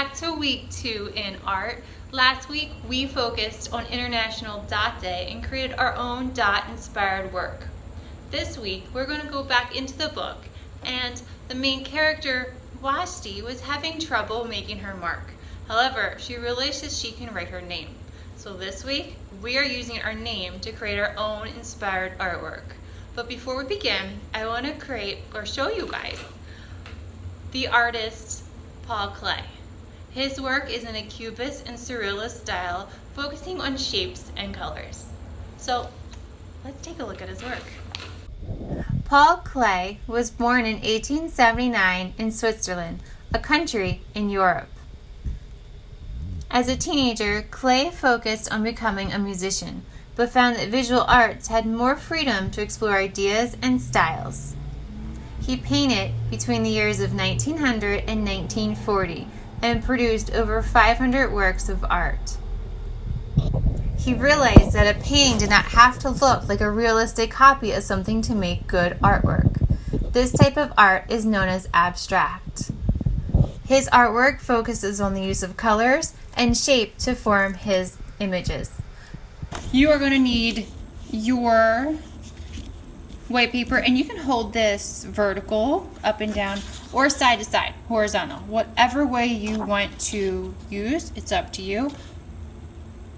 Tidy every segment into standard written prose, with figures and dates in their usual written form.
back to week 2 in art. Last week we focused on International Dot Day and created our own dot inspired work. This week we're going to go back into the book, and the main character Vashti was having trouble making her mark. However, she realized that she can write her name. So this week we are using our name to create our own inspired artwork. But before we begin, I want to create or show you guys the artist Paul Klee. His work is in a Cubist and Surrealist style, focusing on shapes and colors. So let's take a look at his work. Paul Klee was born in 1879 in Switzerland, a country in Europe. As a teenager, Klee focused on becoming a musician, but found that visual arts had more freedom to explore ideas and styles. He painted between the years of 1900 and 1940 and produced over 500 works of art. He realized that a painting did not have to look like a realistic copy of something to make good artwork. This type of art is known as abstract. His artwork focuses on the use of colors and shape to form his images. You are going to need your white paper, and you can hold this vertical, up and down, or side to side, horizontal. Whatever way you want to use, it's up to you.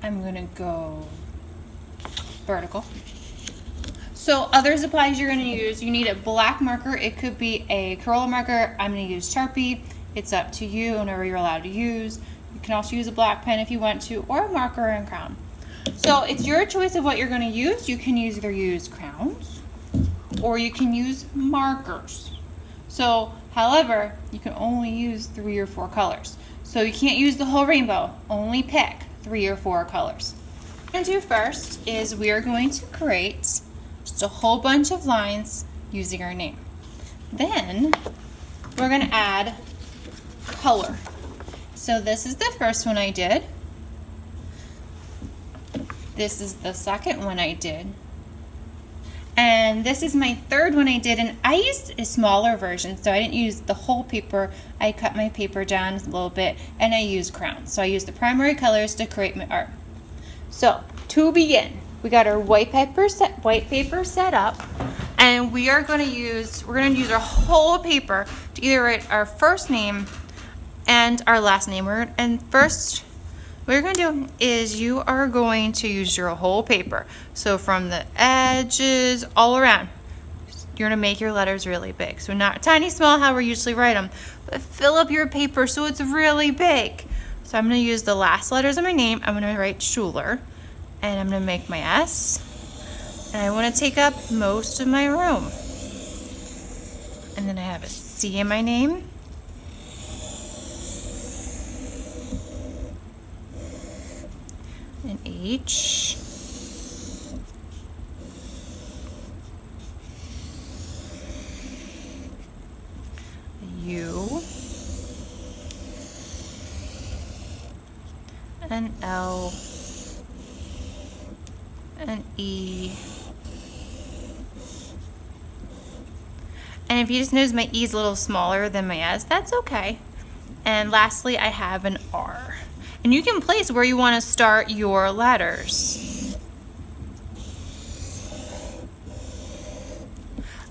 I'm going to go vertical. So other supplies you're going to use, you need a black marker. It could be a Crayola marker. I'm going to use Sharpie. It's up to you, whenever you're allowed to use. You can also use a black pen if you want to, or a marker and crown. So it's your choice of what you're going to use. You can either use crowns or you can use markers. So, however, you can only use 3 or 4 colors. So you can't use the whole rainbow. Only pick 3 or 4 colors. What we're going to do first is we are going to create just a whole bunch of lines using our name. Then we're going to add color. So this is the first one I did. This is the second one I did. And this is my third one I did, and I used a smaller version, so I didn't use the whole paper. I cut my paper down a little bit, and I used crowns. So I used the primary colors to create my art. So to begin, we got our white paper set up, and we're going to use our whole paper to either write our first name and our last name. And first, what you're going to do is you are going to use your whole paper. So from the edges all around, you're going to make your letters really big. So not tiny, small, how we usually write them, but fill up your paper so it's really big. So I'm going to use the last letters of my name. I'm going to write Schuler, and I'm going to make my S. And I want to take up most of my room. And then I have a C in my name. An H, a U, an L, an E, and if you just notice my E is a little smaller than my S, that's okay. And lastly, I have an R. And you can place where you want to start your letters.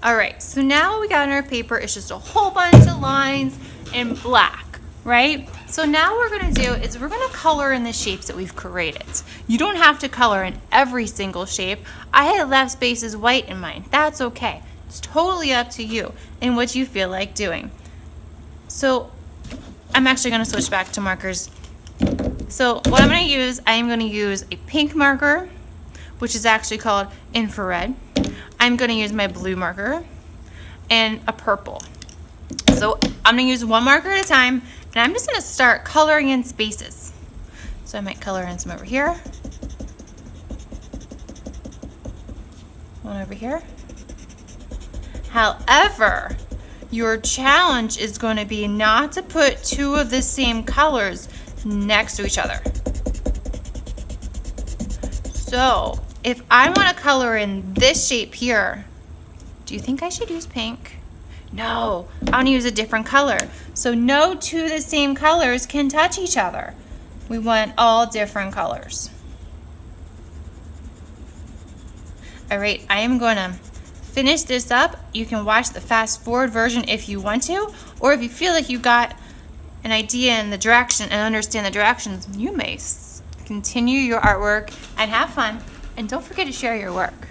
Alright, so now we got in our paper, it's just a whole bunch of lines in black, right? So now what we're going to do is we're going to color in the shapes that we've created. You don't have to color in every single shape. I had left spaces white in mine. That's okay. It's totally up to you and what you feel like doing. So I'm actually going to switch back to markers. So what I'm going to use, I am going to use a pink marker, which is actually called infrared. I'm going to use my blue marker and a purple. So I'm going to use one marker at a time, and I'm just going to start coloring in spaces. So I might color in some over here, one over here. However, your challenge is going to be not to put 2 of the same colors next to each other. So if I want to color in this shape here, do you think I should use pink? No, I want to use a different color. So no two of the same colors can touch each other. We want all different colors. All right, I am going to finish this up. You can watch the fast forward version if you want to, or if you feel like you got an idea in the direction and understand the directions, you may continue your artwork and have fun. And don't forget to share your work.